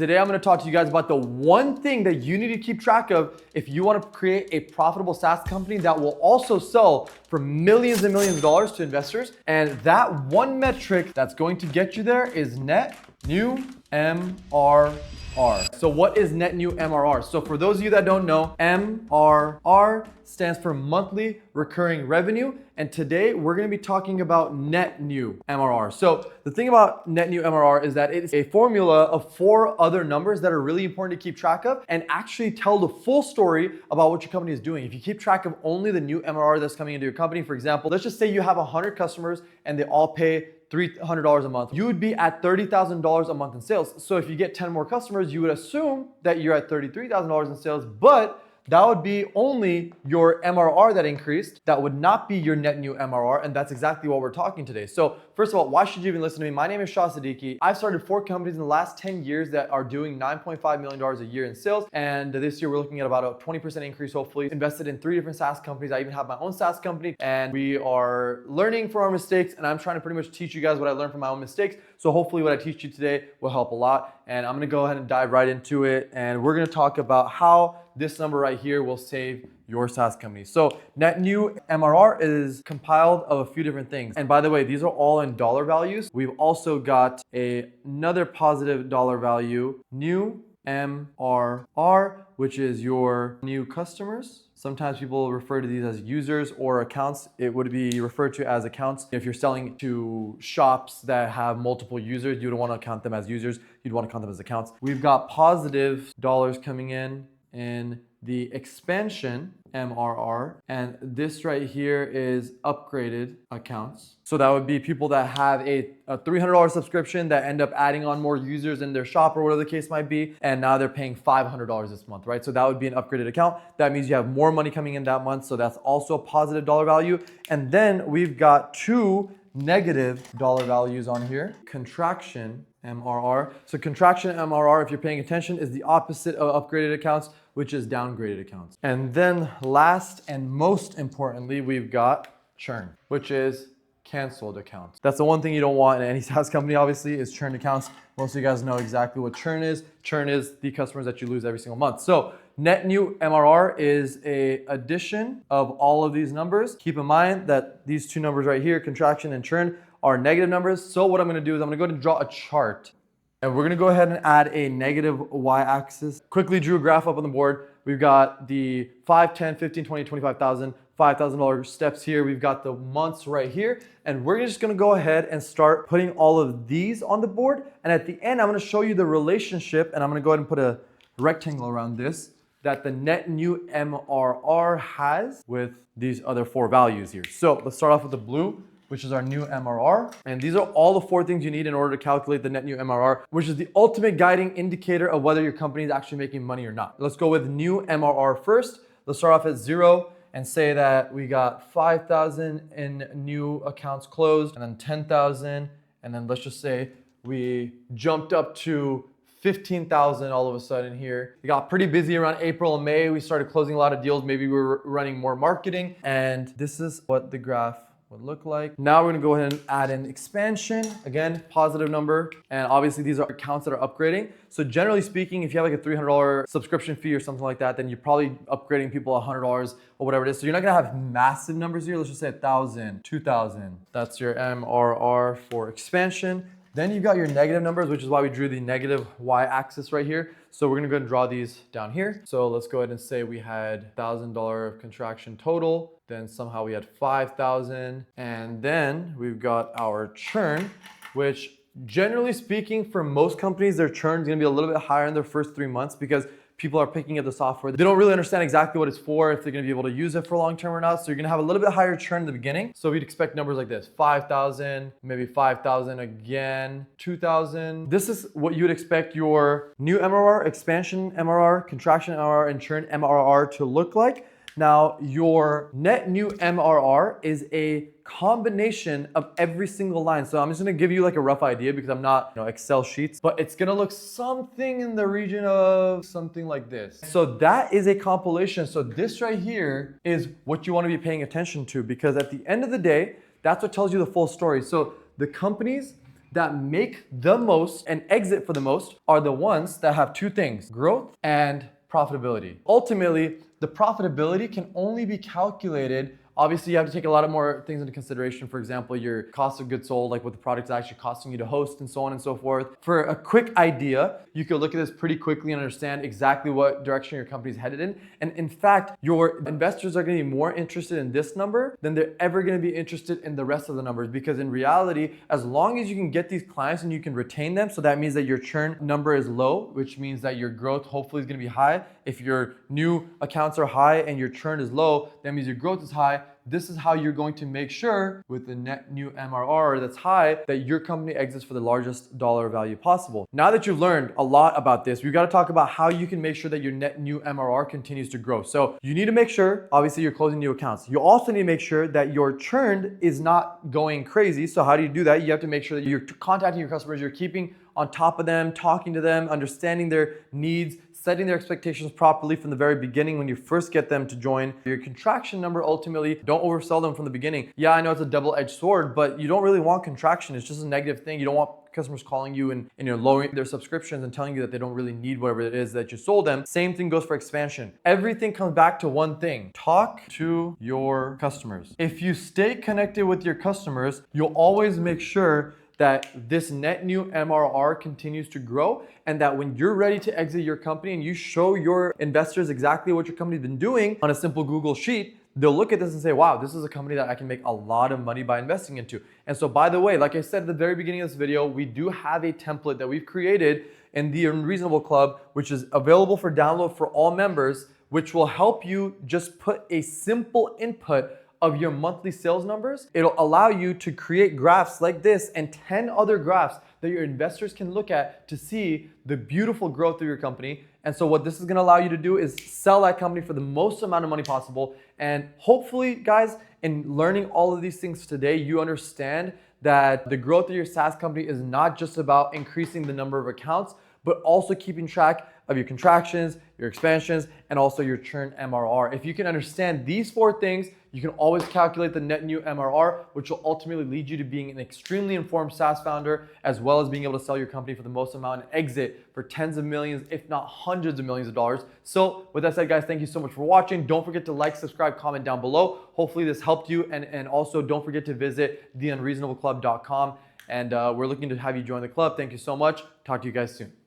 Today, I'm going to talk to you guys about the one thing that you need to keep track of if you want to create a profitable SaaS company that will also sell for millions and millions of dollars to investors. And that one metric that's going to get you there is Net New MRR. So what is Net New MRR? So for those of you that don't know, MRR stands for monthly recurring revenue. And today we're going to be talking about Net New MRR. So the thing about Net New MRR is that it's a formula of 4 other numbers that are really important to keep track of and actually tell the full story about what your company is doing. If you keep track of only the new MRR that's coming into your company, for example, let's just say you have 100 customers and they all pay $300 a month, you would be at $30,000 a month in sales. So if you get 10 more customers, you would assume that you're at $33,000 in sales, but that would be only your MRR that increased. That would not be your net new MRR. And that's exactly what we're talking today. So first of all, why should you even listen to me? My name is shah.siddiki. I've started 4 companies in the last 10 years that are doing $9.5 million a year in sales. And this year we're looking at about a 20% increase, hopefully. Invested in 3 different SaaS companies. I even have my own SaaS company and we are learning from our mistakes. And I'm trying to pretty much teach you guys what I learned from my own mistakes. So hopefully what I teach you today will help a lot. And I'm gonna go ahead and dive right into it. And we're gonna talk about how this number right here will save your SaaS company. So Net New MRR is compiled of a few different things. And by the way, these are all in dollar values. We've also got another positive dollar value, New MRR, which is your new customers. Sometimes people refer to these as users or accounts. It would be referred to as accounts. If you're selling to shops that have multiple users, you don't want to count them as users. You'd want to count them as accounts. We've got positive dollars coming in the expansion MRR, and this right here is upgraded accounts. So that would be people that have a $300 subscription that end up adding on more users in their shop or whatever the case might be, and now they're paying $500 this month, right? So that would be an upgraded account. That means you have more money coming in that month, so that's also a positive dollar value. And then we've got 2 negative dollar values on here. Contraction MRR. So contraction MRR, if you're paying attention, is the opposite of upgraded accounts, which is downgraded accounts. And then last and most importantly, we've got churn, which is canceled accounts. That's the one thing you don't want in any SaaS company, obviously, is churned accounts. Most of you guys know exactly what churn is. Churn is the customers that you lose every single month. So Net New MRR is a addition of all of these numbers. Keep in mind that these 2 numbers right here, contraction and churn, are negative numbers. So what I'm gonna do is I'm gonna go ahead and draw a chart. And we're gonna go ahead and add a negative y-axis. Quickly drew a graph up on the board. We've got the 5, 10, 15, 20, 25,000, $5,000 steps here. We've got the months right here. And we're just gonna go ahead and start putting all of these on the board. And at the end, I'm gonna show you the relationship, and I'm gonna go ahead and put a rectangle around this, that the Net New MRR has with these other 4 values here. So let's start off with the blue, which is our new MRR. And these are all the 4 things you need in order to calculate the Net New MRR, which is the ultimate guiding indicator of whether your company is actually making money or not. Let's go with new MRR first. Let's start off at 0 and say that we got 5,000 in new accounts closed, and then 10,000. And then let's just say we jumped up to 15,000 all of a sudden here. We got pretty busy around April and May. We started closing a lot of deals. Maybe we were running more marketing. And this is what the graph would look like. Now we're gonna go ahead and add an expansion. Again, positive number. And obviously these are accounts that are upgrading. So generally speaking, if you have like a $300 subscription fee or something like that, then you're probably upgrading people $100 or whatever it is. So you're not gonna have massive numbers here. Let's just say 1,000, 2,000. That's your MRR for expansion. Then you've got your negative numbers, which is why we drew the negative y-axis right here. So we're gonna go ahead and draw these down here. So let's go ahead and say we had $1,000 of contraction total. Then somehow we had 5,000. And then we've got our churn, which generally speaking, for most companies, their churn is gonna be a little bit higher in their first 3 months because people are picking up the software. They don't really understand exactly what it's for, if they're gonna be able to use it for long term or not. So you're gonna have a little bit higher churn in the beginning. So we'd expect numbers like this, 5,000, maybe 5,000 again, 2,000. This is what you would expect your new MRR, expansion MRR, contraction MRR, and churn MRR to look like. Now, your Net New MRR is a combination of every single line. So I'm just gonna give you like a rough idea because I'm not, Excel sheets, but it's gonna look something in the region of something like this. So that is a compilation. So this right here is what you wanna be paying attention to, because at the end of the day, that's what tells you the full story. So the companies that make the most and exit for the most are the ones that have two things: growth and profitability. Ultimately, the profitability can only be calculated. Obviously, you have to take a lot of more things into consideration. For example, your cost of goods sold, like what the product is actually costing you to host and so on and so forth. For a quick idea, you could look at this pretty quickly and understand exactly what direction your company is headed in. And in fact, your investors are going to be more interested in this number than they're ever going to be interested in the rest of the numbers. Because in reality, as long as you can get these clients and you can retain them, so that means that your churn number is low, which means that your growth hopefully is going to be high. If your new accounts are high and your churn is low, that means your growth is high. This is how you're going to make sure with the net new MRR that's high that your company exits for the largest dollar value possible. Now that you've learned a lot about this, we've got to talk about how you can make sure that your net new MRR continues to grow. So you need to make sure, obviously, you're closing new accounts. You also need to make sure that your churn is not going crazy. So how do you do that? You have to make sure that you're contacting your customers, you're keeping on top of them, talking to them, understanding their needs, setting their expectations properly from the very beginning when you first get them to join. Your contraction number, ultimately, don't oversell them from the beginning. Yeah, I know it's a double-edged sword, but you don't really want contraction. It's just a negative thing. You don't want customers calling you and you're lowering their subscriptions and telling you that they don't really need whatever it is that you sold them. Same thing goes for expansion. Everything comes back to one thing: talk to your customers. If you stay connected with your customers, you'll always make sure that this net new MRR continues to grow, and that when you're ready to exit your company and you show your investors exactly what your company's been doing on a simple Google sheet, they'll look at this and say, wow, this is a company that I can make a lot of money by investing into. And so, by the way, like I said at the very beginning of this video, we do have a template that we've created in the Unreasonable Club, which is available for download for all members, which will help you just put a simple input of your monthly sales numbers. It'll allow you to create graphs like this and 10 other graphs that your investors can look at to see the beautiful growth of your company. And so what this is gonna allow you to do is sell that company for the most amount of money possible. And hopefully, guys, in learning all of these things today, you understand that the growth of your SaaS company is not just about increasing the number of accounts, but also keeping track of your contractions, your expansions, and also your churn MRR. If you can understand these four things, you can always calculate the net new MRR, which will ultimately lead you to being an extremely informed SaaS founder, as well as being able to sell your company for the most amount and exit for tens of millions, if not hundreds of millions of dollars. So with that said, guys, thank you so much for watching. Don't forget to like, subscribe, comment down below. Hopefully this helped you. And also don't forget to visit theunreasonableclub.com. And we're looking to have you join the club. Thank you so much. Talk to you guys soon.